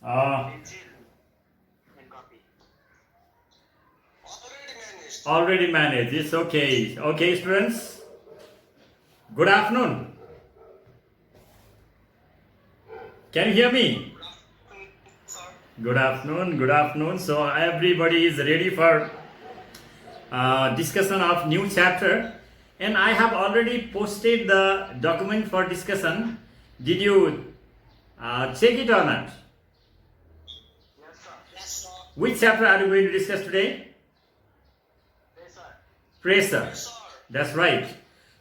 Uh, and copy. Already managed. It's okay. Okay, students. Good afternoon. Can you hear me? Good afternoon. Good afternoon. So everybody is ready for discussion of new chapter, and I have already posted the document for discussion. Did you check it or not? Yes, sir. Which chapter are you going to discuss today? Yes, sir. Pressure. That's right.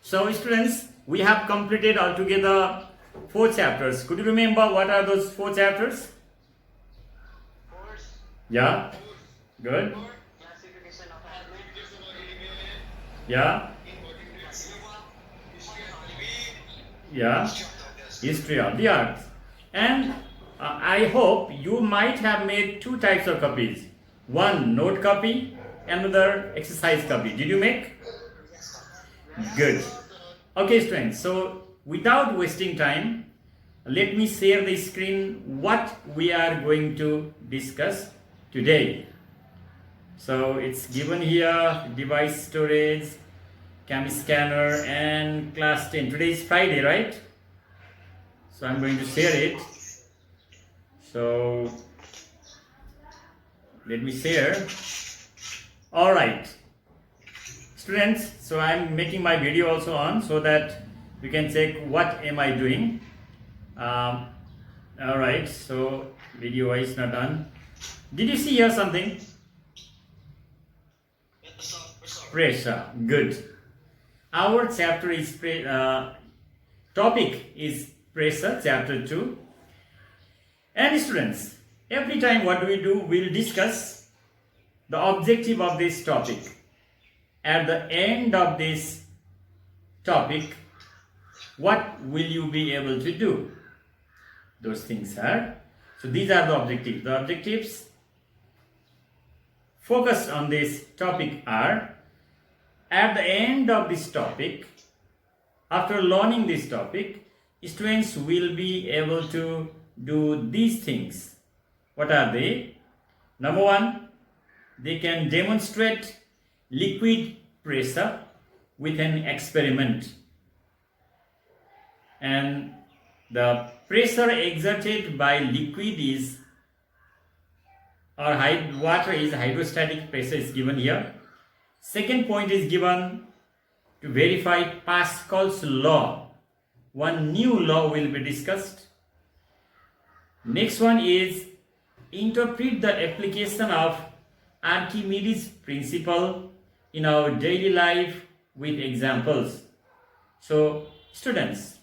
So students, we have completed altogether 4 chapters. Could you remember what are those 4 chapters? Force, Yeah. Good. classification of elements, Yeah. Yeah. History of the earth. And I hope you might have made 2 types of copies. One note copy, another exercise copy. Did you make? Good. Okay, students. So without wasting time, let me share the screen what we are going to discuss today. So it's given here: device storage, cam scanner, and class 10. Today is Friday, right? So I'm going to share it. So let me share. All right, students. So I'm making my video also on so that you can check what am I doing. All right. So video is not on. Did you see here something? Pressure. Good. Our chapter is topic is pressure, chapter 2. And students, every time what do? We'll discuss the objective of this topic. At the end of this topic, what will you be able to do? Those things are. So these are the objectives. The objectives focused on this topic are: at the end of this topic, after learning this topic, students will be able to do these things. What are they? Number 1, they can demonstrate liquid pressure with an experiment. And the pressure exerted by liquid is, or water is, hydrostatic pressure is given here. Second point is given to verify Pascal's law. One new law will be discussed. Next one is interpret the application of Archimedes' principle in our daily life with examples. So students,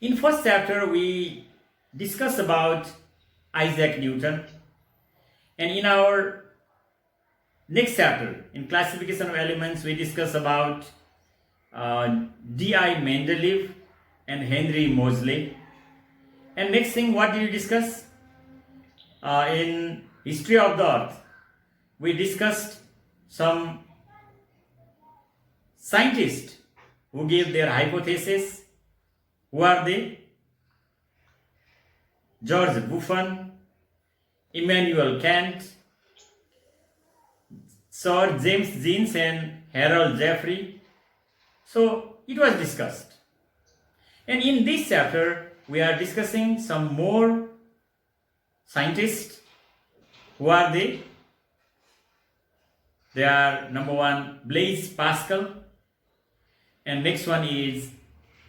in first chapter we discuss about Isaac Newton, and in our next chapter, in classification of elements, we discuss about D.I. Mendeleev and Henry Moseley. And next thing, what did we discuss? In history of the earth, we discussed some scientists who gave their hypothesis. Who are they? George Buffon, Immanuel Kant, Sir James Jeans, and Harold Jeffrey. So it was discussed. And in this chapter, we are discussing some more scientists. Who are they? They are number 1, Blaise Pascal, and next one is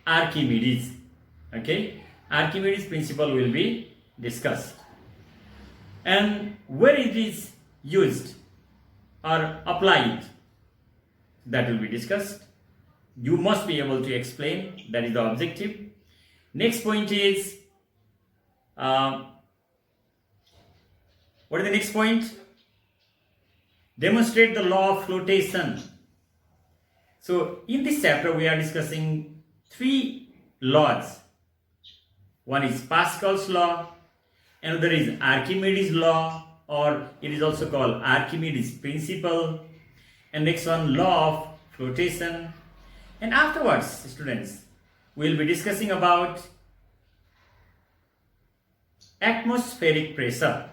Archimedes. Okay, Archimedes' principle will be discussed, and where it is used or applied, that will be discussed. You must be able to explain. That is the objective. Next point is what is the next point? Demonstrate the law of flotation. So in this chapter we are discussing 3 laws. One is Pascal's law, another is Archimedes' law, or it is also called Archimedes' principle, and next one, law of flotation. And afterwards, students, we will be discussing about atmospheric pressure.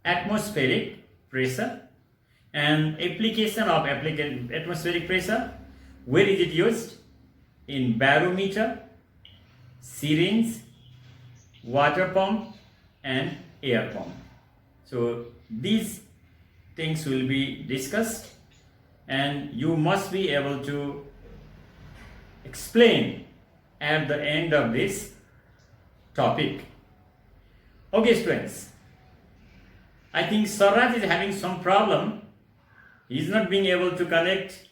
Atmospheric pressure. And application of atmospheric pressure. Where is it used? In barometer, syringe, water pump and air pump. So these things will be discussed and you must be able to explain at the end of this topic. Okay students, I think Saraj is having some problem. He is not being able to connect.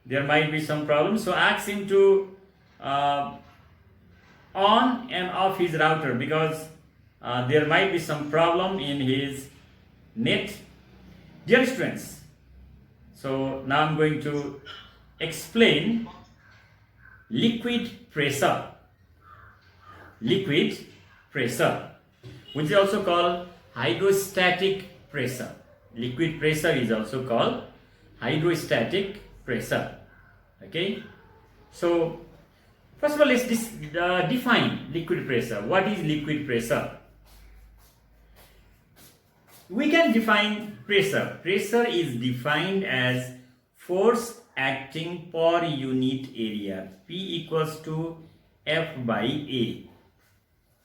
There might be some problem. So ask him to on and off his router because there might be some problem in his net. Dear students, so now I'm going to explain liquid pressure. Liquid pressure, which is also called hydrostatic pressure. Liquid pressure is also called hydrostatic pressure. Okay, so first of all, let's define liquid pressure. What is liquid pressure? We can define pressure. Pressure is defined as force acting per unit area. P equals to F by A.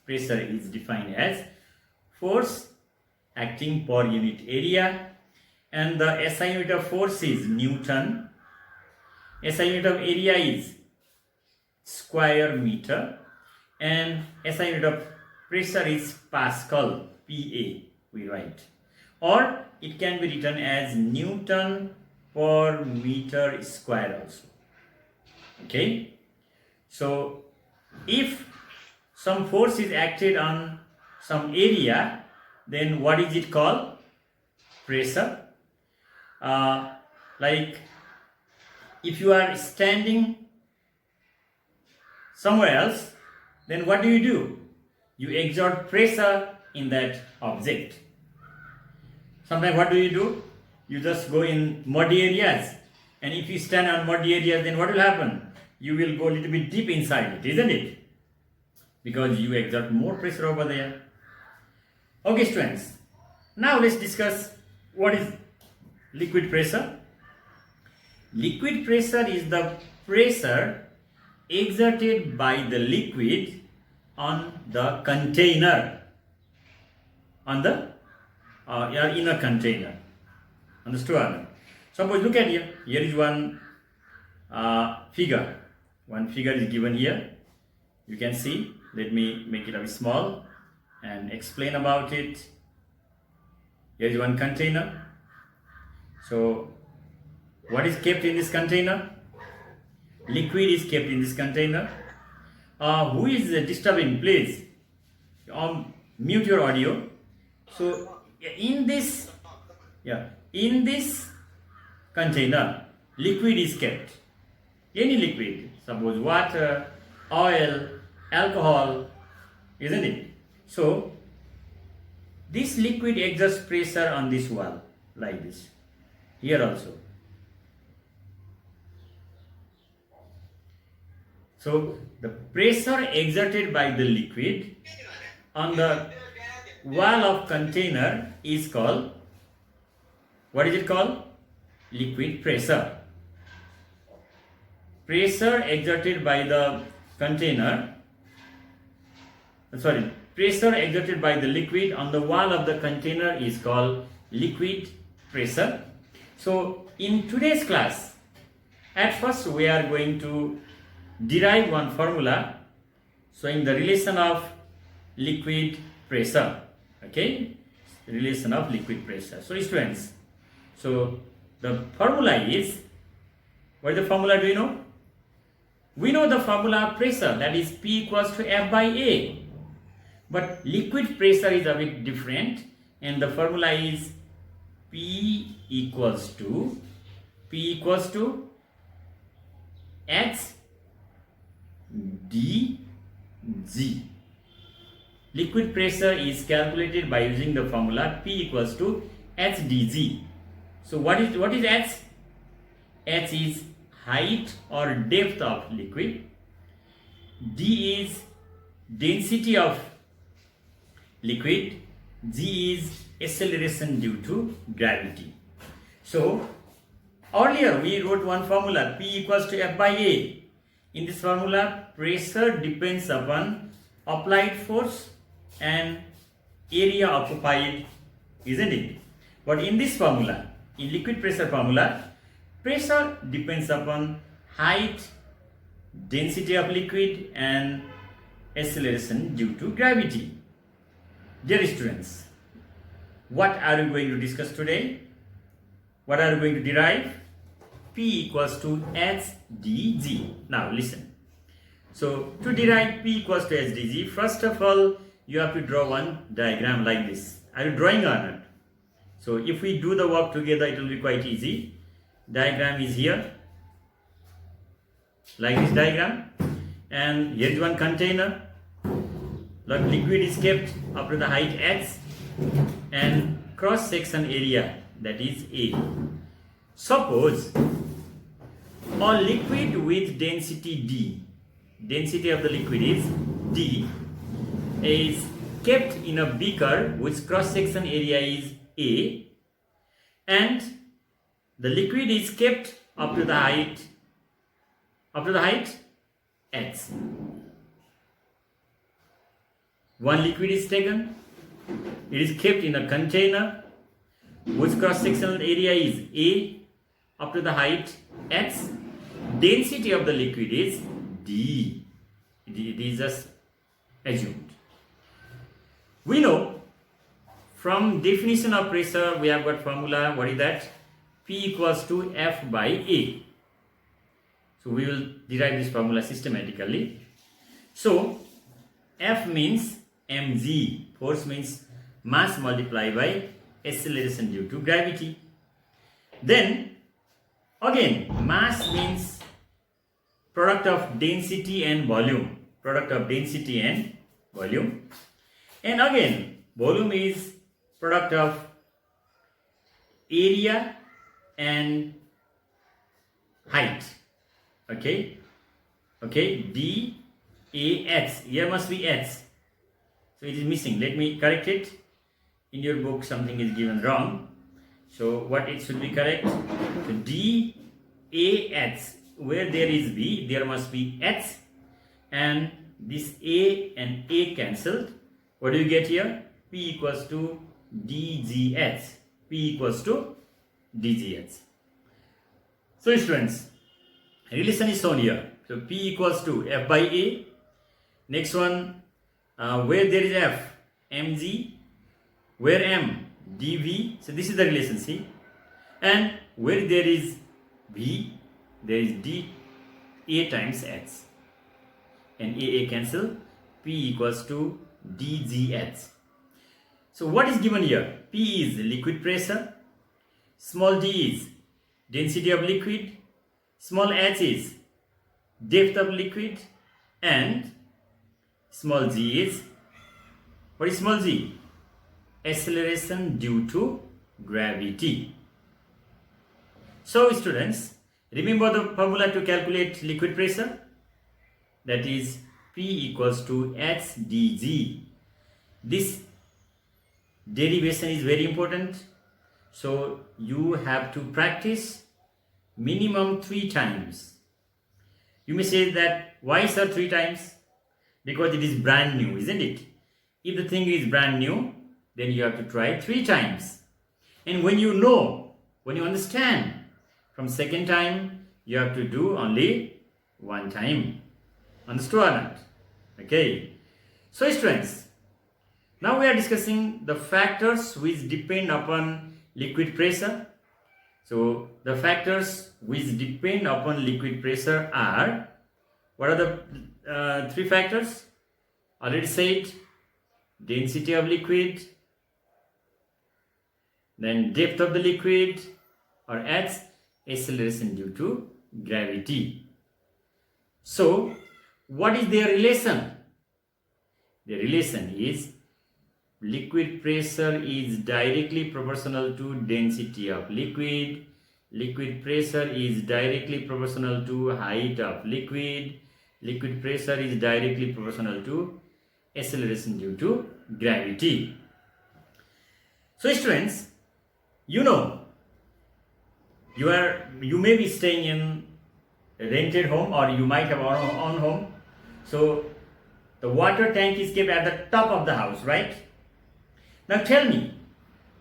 Pressure is defined as force acting per unit area, and the SI unit of force is Newton. SI unit of area is square meter, and SI unit of pressure is Pascal, PA we write, or it can be written as Newton per meter square also. Okay, so if some force is acted on some area, then what is it called? Pressure. Like if you are standing somewhere else, then what do? You exert pressure in that object. Sometimes what do? You just go in muddy areas, and if you stand on muddy areas, then what will happen? You will go a little bit deep inside it, isn't it? Because you exert more pressure over there. Okay students, now let's discuss what is liquid pressure. Liquid pressure is the pressure exerted by the liquid on the container, on the inner container. Understood? Suppose look at here. Here is one figure. One figure is given here. You can see. Let me make it a bit small and explain about it. Here is one container. So what is kept in this container? Liquid is kept in this container. Who is disturbing? Please mute your audio. So in this container, liquid is kept. Any liquid, suppose water, oil, alcohol, isn't it? So this liquid exerts pressure on this wall like this. Here also. So the pressure exerted by the liquid on the wall of container is called, what is it called? Liquid pressure. Pressure exerted by the container, pressure exerted by the liquid on the wall of the container is called liquid pressure. So in today's class, at first we are going to derive one formula showing the relation of liquid pressure. Okay, relation of liquid pressure. So students, so the formula is, what is the formula, do you know? We know the formula of pressure, that is P equals to F by A. But liquid pressure is a bit different, and the formula is P equals to H dg. Liquid pressure is calculated by using the formula P equals to H dg. So what is H? H is height or depth of liquid. D is density of liquid, g is acceleration due to gravity. So earlier we wrote one formula, P equals to F by A. In this formula, pressure depends upon applied force and area occupied, isn't it? But in this formula, in liquid pressure formula, pressure depends upon height, density of liquid and acceleration due to gravity. Dear students, what are we going to discuss today? What are we going to derive? P equals to HdG. Now listen. So to derive P equals to HdG, first of all, you have to draw one diagram like this. Are you drawing or not? So if we do the work together, it will be quite easy. Diagram is here, like this diagram, and here is one container. The liquid is kept up to the height h and cross section area, that is A. Suppose a liquid with density D, density of the liquid is D, is kept in a beaker which cross section area is A, and the liquid is kept up to the height h. One liquid is taken, it is kept in a container whose cross sectional area is A up to the height h. Density of the liquid is D. It is just assumed. We know from definition of pressure, we have got formula. What is that? P equals to F by A. So we will derive this formula systematically. So F means mg, force means mass multiplied by acceleration due to gravity. Then again, mass means product of density and volume, product of density and volume. And again, volume is product of area and height. Okay, D A H, here must be H, so it is missing. Let me correct it. In your book something is given wrong, so what it should be correct? So D A H, where there is B there must be H, and this A and A cancelled. What do you get here? P equals to DGH. P equals to DGH. So students, relation is shown here. So P equals to F by A. Next one, where there is F, mg, where m, dV. So this is the relation, see. And where there is V, there is D A times H. And A cancel. P equals to DGH. So what is given here? P is liquid pressure, small d is density of liquid, small h is depth of liquid, and small g is, what is small g? Acceleration due to gravity. So students, remember the formula to calculate liquid pressure, that is P equals to HdG. This derivation is very important, so you have to practice minimum 3 times. You may say that why sir 3 times? Because it is brand new, isn't it? If the thing is brand new, then you have to try 3 times. And when you know, when you understand, from second time you have to do only 1 time. Understood or not? Okay. So students, now we are discussing the factors which depend upon liquid pressure. So the factors which depend upon liquid pressure are, what are the 3 factors? Already said, density of liquid, then depth of the liquid, or H, acceleration due to gravity. So what is their relation? The relation is liquid pressure is directly proportional to density of liquid. Liquid pressure is directly proportional to height of liquid. Liquid pressure is directly proportional to acceleration due to gravity. So students, you know, you may be staying in a rented home or you might have your own home. So the water tank is kept at the top of the house, right? Now tell me,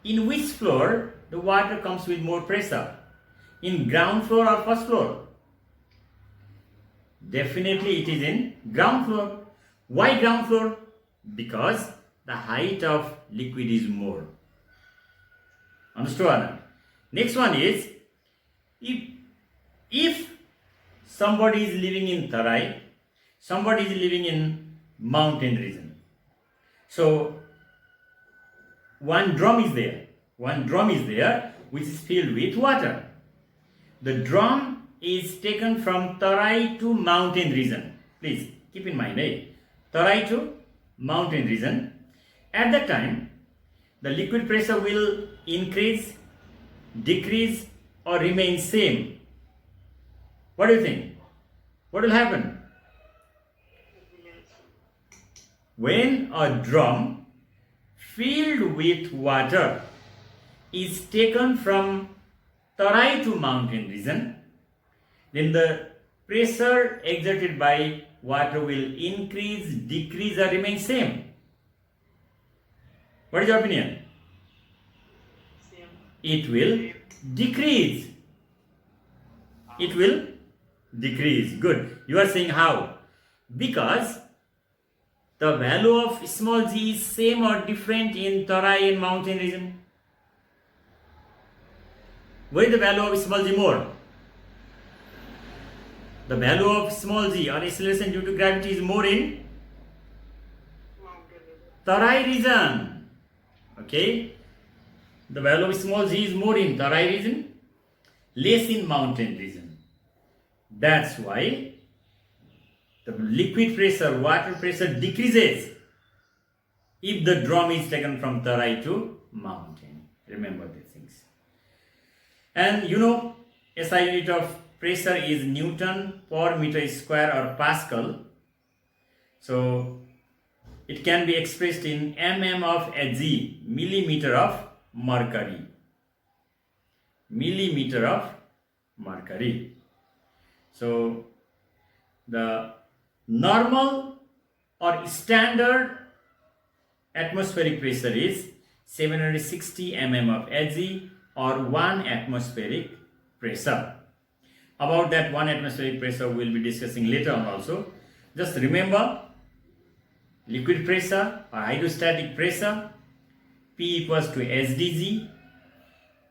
in which floor the water comes with more pressure? In ground floor or first floor? Definitely it is in ground floor. Why ground floor? Because the height of liquid is more. Understood or not? Next one is, if somebody is living in Tarai, somebody is living in mountain region. So one drum is there which is filled with water. The drum is taken from Tarai to mountain region. Please keep in mind, Tarai to mountain region. At that time, the liquid pressure will increase, decrease, or remain same. What do you think? What will happen? When a drum filled with water is taken from Tarai to mountain region, then the pressure exerted by water will increase, decrease, or remain same. What is your opinion? Same. It will decrease. It will decrease. Good. You are saying how? Because the value of small g is same or different in Tarai and mountain region. Where is the value of small g more? The value of small g or acceleration due to gravity is more in Mountain. Tarai region. Okay? The value of small g is more in Tarai region, less in mountain region. That's why the liquid pressure, water pressure decreases if the drum is taken from Tarai to mountain. Remember these things. And you know, SI unit of pressure is Newton per meter square or Pascal. So it can be expressed in mm of Hg, millimeter of mercury. Millimeter of mercury. So the normal or standard atmospheric pressure is 760 mm of Hg or 1 atmospheric pressure. About that 1 atmospheric pressure we will be discussing later on also. Just remember, liquid pressure or hydrostatic pressure, P equals to SdG.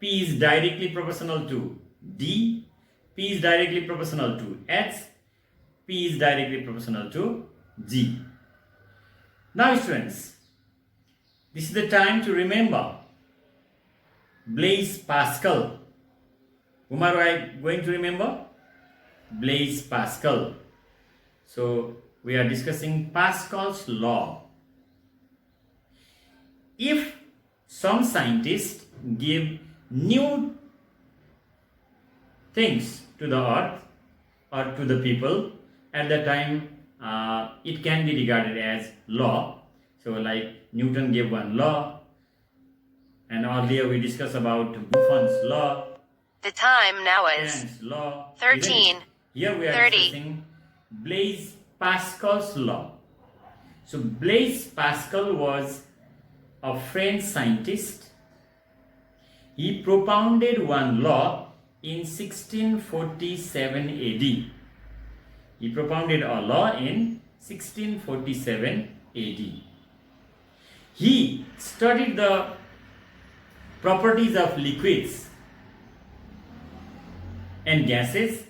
P is directly proportional to D. P is directly proportional to H. P is directly proportional to G. Now students, this is the time to remember Blaise Pascal. Whom are I going to remember? Blaise Pascal. So we are discussing Pascal's law. If some scientists give new things to the earth or to the people, at that time it can be regarded as law. So like Newton gave one law, and earlier we discussed about Buffon's law. The time now is Planck's law. 13. Here we are 30. discussing Blaise Pascal's law. So Blaise Pascal was a French scientist. He propounded one law in 1647 AD. He propounded a law in 1647 AD. He studied the properties of liquids and gases,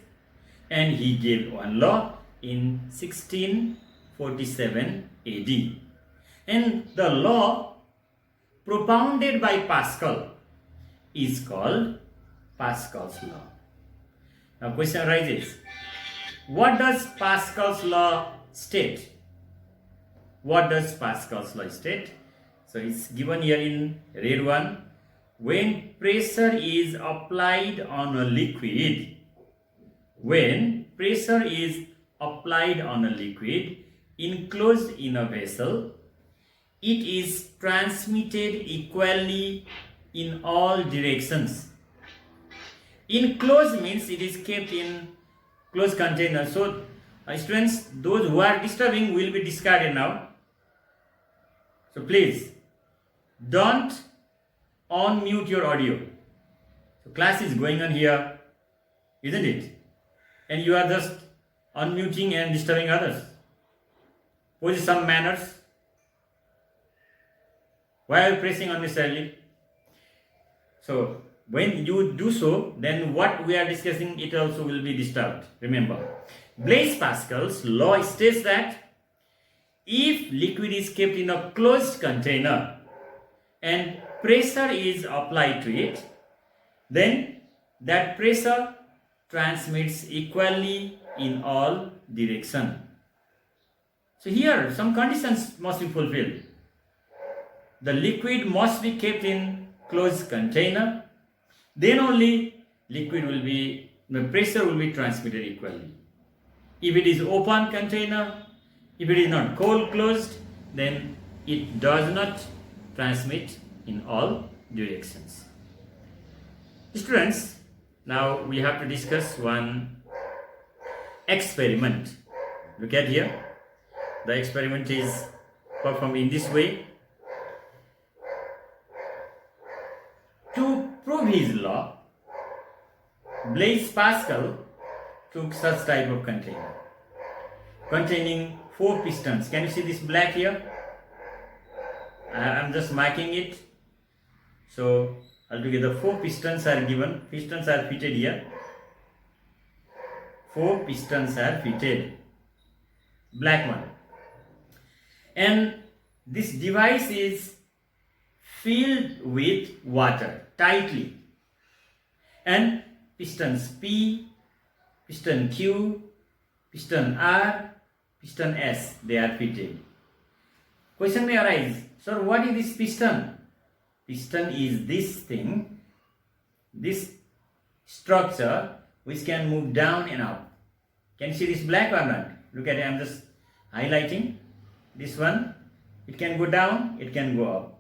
and he gave one law in 1647 AD. And the law propounded by Pascal is called Pascal's law. Now question arises, what does Pascal's law state? What does Pascal's law state? So it's given here in red one. When pressure is applied on a liquid, enclosed in a vessel it is transmitted equally in all directions. In closed means it is kept in closed container. So students, those who are disturbing will be discarded now. So please don't unmute your audio. So class is going on here, isn't it? And you are just unmuting and disturbing others. Pose some manners. Why are you pressing unnecessarily? So when you do so, then what we are discussing, it also will be disturbed. Remember, Blaise Pascal's law states that if liquid is kept in a closed container and pressure is applied to it, then that pressure transmits equally in all directions. So here some conditions must be fulfilled. The liquid must be kept in closed container, then only the pressure will be transmitted equally. If it is open container, if it is not cold closed, then it does not transmit in all directions. Students, now we have to discuss one experiment. Look at here. The experiment is performed in this way. To prove his law, Blaise Pascal took such type of container containing 4 pistons. Can you see this black here? I'm just marking it. So altogether 4 pistons are given. Pistons are fitted here. 4 pistons are fitted. Black one. And this device is filled with water tightly. And pistons P, piston Q, piston R, piston S, they are fitted. Question may arise, sir, what is this piston? Piston is this thing, this structure which can move down and up. Can you see this black or not? Look at it, I am just highlighting. This one, it can go down, it can go up.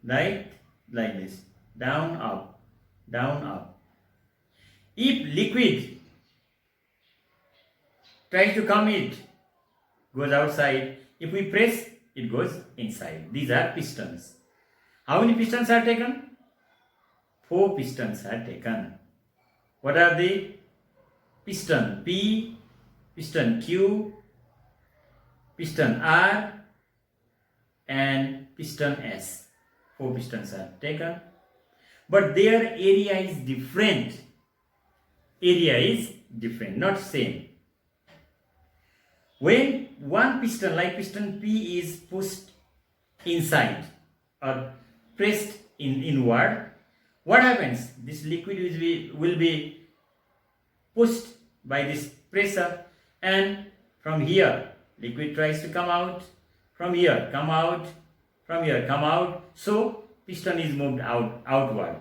Right? Like this. Down, up. Down, up. If liquid tries to come, it goes outside. If we press, it goes inside. These are pistons. How many pistons are taken? 4 pistons are taken. What are they? Piston P, piston Q, piston R, and piston S. 4 pistons are taken. But their area is different. Area is different, not same. When one piston, like piston P, is pushed inside or pressed inward, what happens? This liquid will be pushed by this pressure, and from here liquid tries to come out, from here come out, from here come out, so piston is moved outward.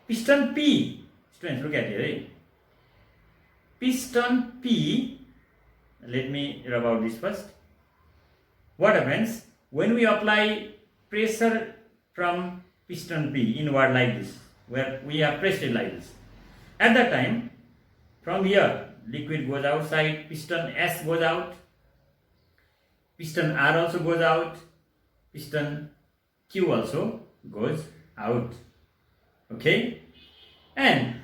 Piston P, students, look at here. Piston P, let me rub out this first. What happens when we apply pressure from piston P inward like this, where we have pressed it like this? At that time, from here liquid goes outside, piston S goes out, piston R also goes out, piston Q also goes out. Okay? And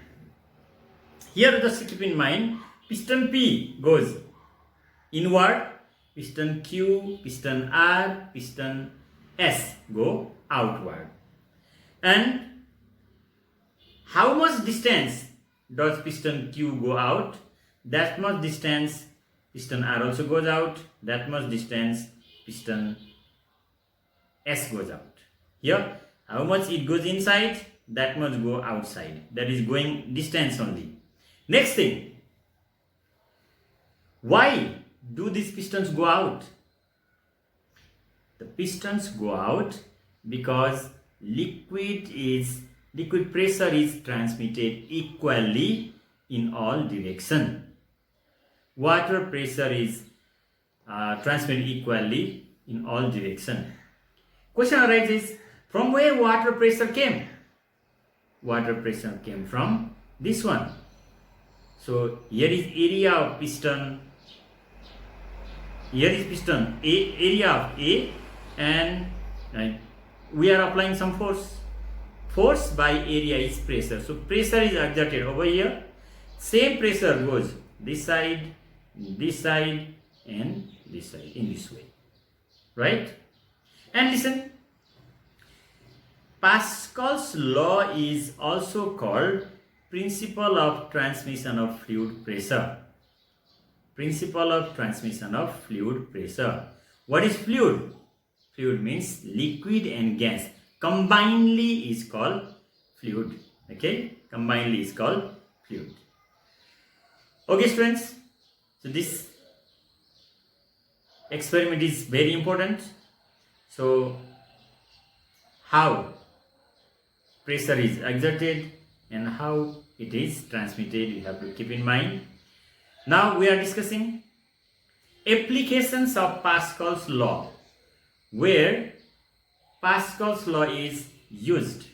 here just keep in mind, piston P goes inward, piston Q, piston R, piston S go outward. And how much distance does piston Q go out? That much distance piston R also goes out. That much distance piston S goes out. Here, how much it goes inside, that much go outside. That is going distance only. Next thing, why do these pistons go out? The pistons go out because liquid pressure is transmitted equally in all directions. Water pressure is transmitted equally in all directions. Question arises, from where water pressure came? Water pressure came from this one. So here is area of piston. Here is piston, area of A, and we are applying some force. Force by area is pressure. So pressure is exerted over here. Same pressure goes this side, and this side in this way. Right? And listen, Pascal's law is also called principle of transmission of fluid pressure. Principle of transmission of fluid pressure. What is fluid? Fluid means liquid and gas. Combinedly is called fluid. Okay? Combinedly is called fluid. Okay, students. So this experiment is very important. So how pressure is exerted and how it is transmitted, you have to keep in mind. Now we are discussing applications of Pascal's law, where Pascal's law is used.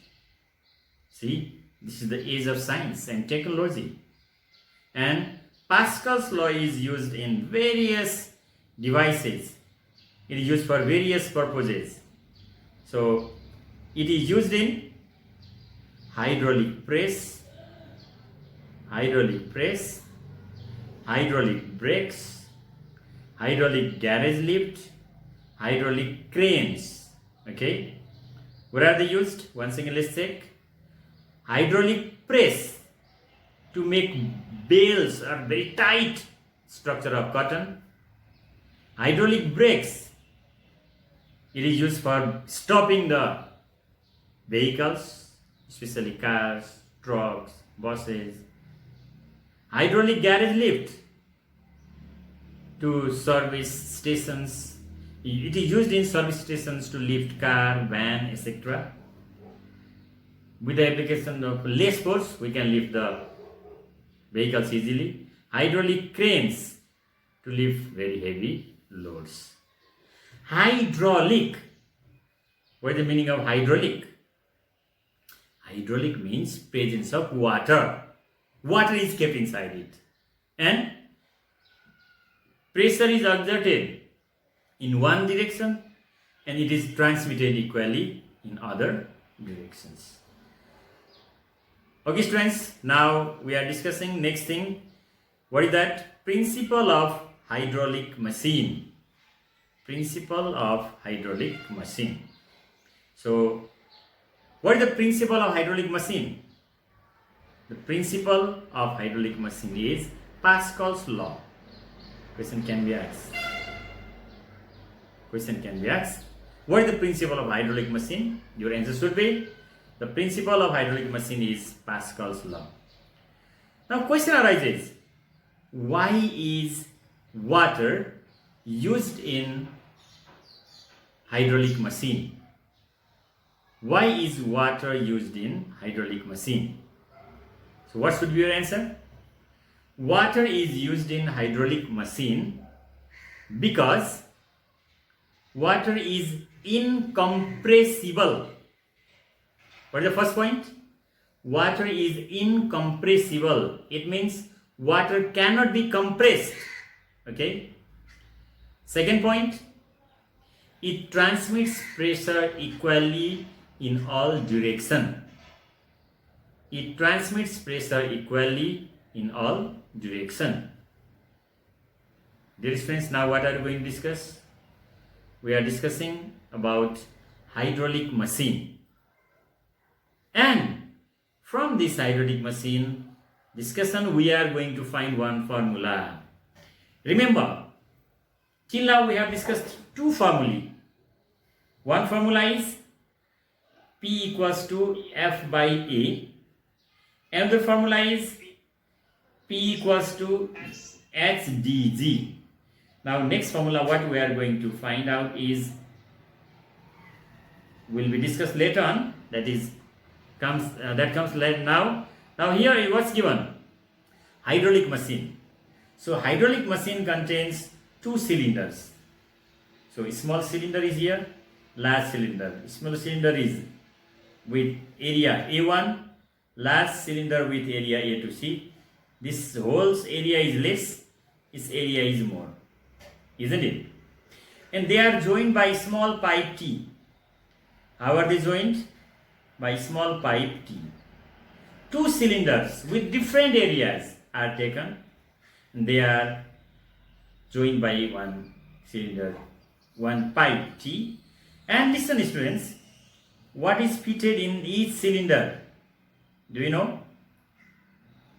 See, this is the age of science and technology, and Pascal's law is used in various devices. It is used for various purposes. So it is used in hydraulic press, hydraulic brakes, hydraulic garage lift, hydraulic cranes. Okay, where are they used? Once again, let's check. Hydraulic press to make bales or very tight structure of cotton. Hydraulic brakes, it is used for stopping the vehicles, especially cars, trucks, buses. Hydraulic garage lift, to service stations. It is used in service stations to lift car, van, etc. With the application of less force, we can lift the vehicles easily. Hydraulic cranes to lift very heavy loads. Hydraulic. What is the meaning of hydraulic? Hydraulic means presence of water. Water is kept inside it, and pressure is exerted in one direction and it is transmitted equally in other directions. Okay, students, now we are discussing next thing. What is that? Principle of hydraulic machine. Principle of hydraulic machine. So what is the principle of hydraulic machine? The principle of hydraulic machine is Pascal's law. Question can be asked. What is the principle of hydraulic machine? Your answer should be, the principle of hydraulic machine is Pascal's law. Now question arises, why is water used in hydraulic machine? Why is water used in hydraulic machine? So what should be your answer? Water is used in hydraulic machine because water is incompressible. What is the first point? Water is incompressible. It means water cannot be compressed. Okay. Second point, it transmits pressure equally in all directions. It transmits pressure equally in all directions. Dear friends, now what are we going to discuss? We are discussing about hydraulic machine. And from this hydraulic machine discussion, we are going to find one formula. Remember, till now we have discussed two formulae. One formula is P equals to F by A. Another formula is P equals to HdG. Now next formula what we are going to find out is, will be discussed later on, that comes later now. Now here is what's given, hydraulic machine. So hydraulic machine contains two cylinders. So a small cylinder is here large cylinder. Small cylinder is with area A1, large cylinder with area A2. This whole area is less, its area is more, isn't it? And they are joined by small pipe T. How are they joined? By small pipe T. Two cylinders with different areas are taken. They are joined by one cylinder, one pipe T. And listen, students, what is fitted in each cylinder? Do you know?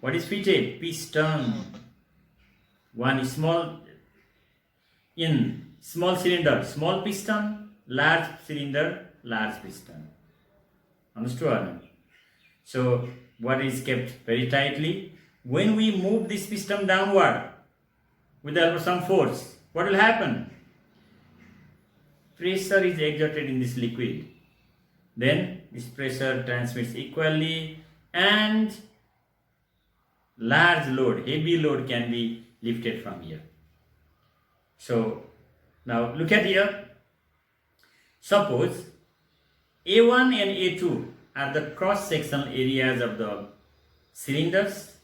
What is fitted? Piston. One small cylinder, small piston, large cylinder, large piston. Understood or not? So what is kept very tightly? When we move this piston downward with the help of some force, what will happen? Pressure is exerted in this liquid. Then this pressure transmits equally and large load, heavy load can be lifted from here. So now look at here. Suppose A1 and A2 are the cross-sectional areas of the cylinders,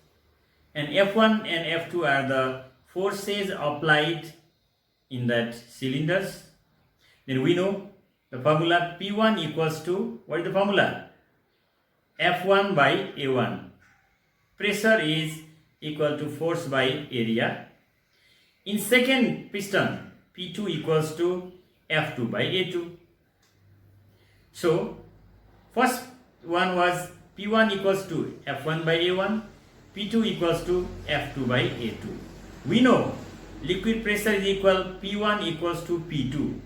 and F1 and F2 are the forces applied in that cylinders. Then we know the formula P1 equals to, what is the formula? F1 by A1. Pressure is equal to force by area. In second piston, P2 equals to F2 by A2. So, first one was P1 equals to F1 by A1, P2 equals to F2 by A2. We know liquid pressure is equal P1 equals to P2.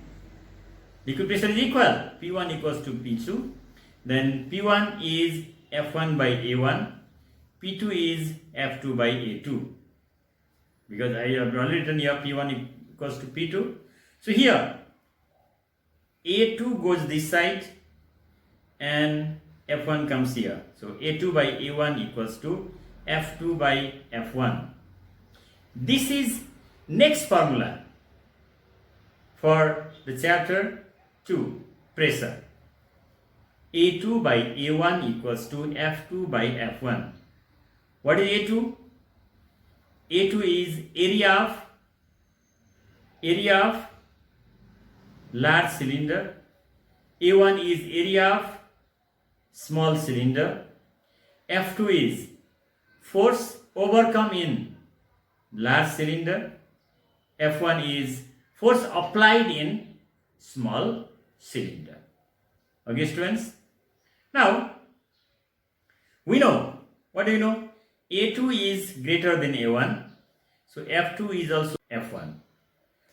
Liquid pressure is equal P1 equals to P2. Then P1 is F1 by A1, P2 is F2 by A2. Because I have already written here P1 equals to P2. So here A2 goes this side and F1 comes here. So A2 by A1 equals to F2 by F1. This is next formula for the chapter 2, pressure. A2 by A1 equals to F2 by F1. What is A2? A2 is area of large cylinder. A1 is area of small cylinder. F2 is force overcome in large cylinder. F1 is force applied in small cylinder. Okay, students? Now, we know, what do you know? A2 is greater than A1. So, F2 is also F1.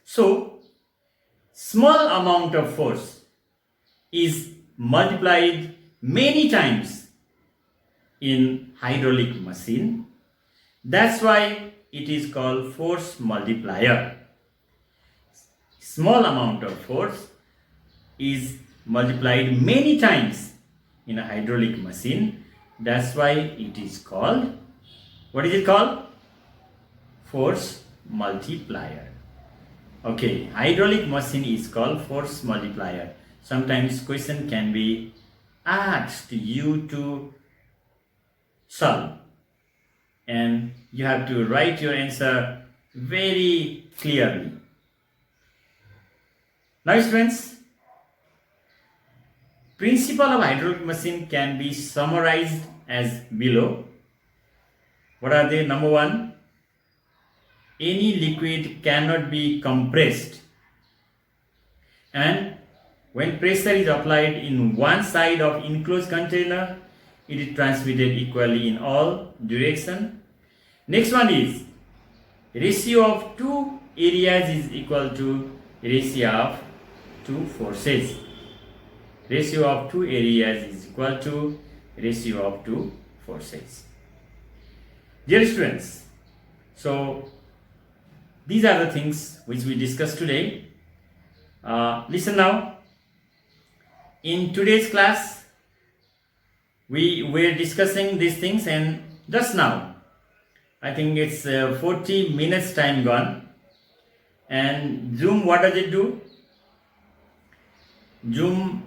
So, small amount of force is multiplied many times in hydraulic machine. That's why it is called force multiplier. Small amount of force is multiplied many times in a hydraulic machine. That's why it is called, what is it called? Force multiplier. Okay, hydraulic machine is called force multiplier. Sometimes question can be asked you to solve, and you have to write your answer very clearly. Now students, principle of hydraulic machine can be summarized as below. What are they? Number one, any liquid cannot be compressed, and when pressure is applied in one side of enclosed container, it is transmitted equally in all directions. Next one is ratio of two areas is equal to ratio of two forces. Ratio of two areas is equal to ratio of two forces. Dear students, so these are the things which we discussed today. Listen now. In today's class, we were discussing these things, and just now, I think it's 40 minutes time gone. And Zoom, what does it do? Zoom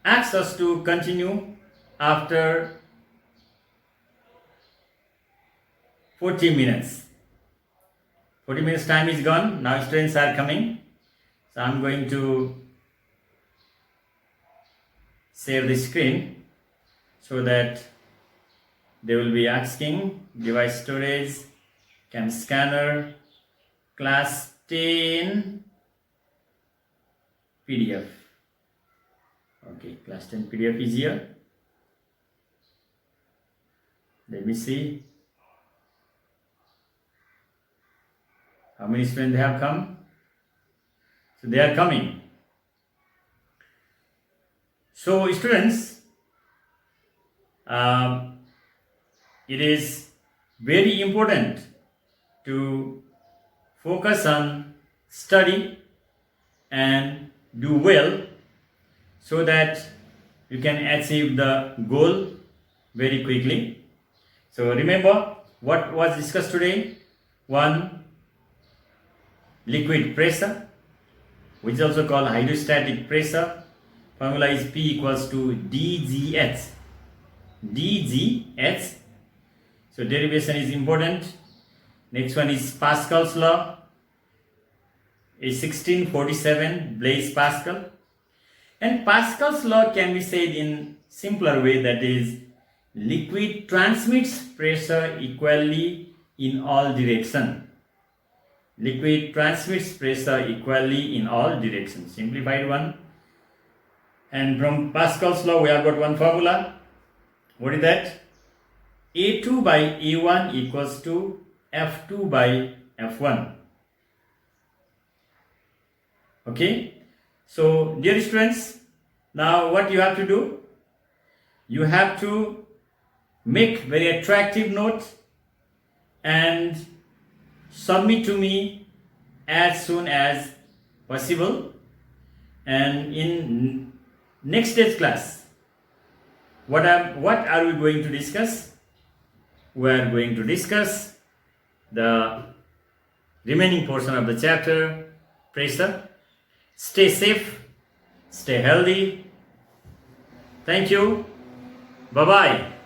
asks us to continue after 40 minutes. 40 minutes time is gone. Now students are coming. So I'm going to share the screen so that they will be asking device storage, cam scanner, class 10 PDF. Okay, class 10 PDF is here. Let me see how many students they have come. So they are coming. So students, it is very important to focus on study and do well so that you can achieve the goal very quickly. So remember what was discussed today. One, liquid pressure, which is also called hydrostatic pressure. Formula is P equals to dgh. dgh. So derivation is important. Next one is Pascal's law. Is 1647, Blaise Pascal. And Pascal's law can be said in simpler way, that is, liquid transmits pressure equally in all directions. Liquid transmits pressure equally in all directions. Simplified one. And from Pascal's law we have got one formula. What is that? A2 by A1 equals to F2 by F1. Okay. So dear students, now what you have to do? You have to make very attractive notes and submit to me as soon as possible. And in next day's class, what are we going to discuss? We are going to discuss the remaining portion of the chapter, pressure. Stay safe, stay healthy. Thank you. Bye-bye.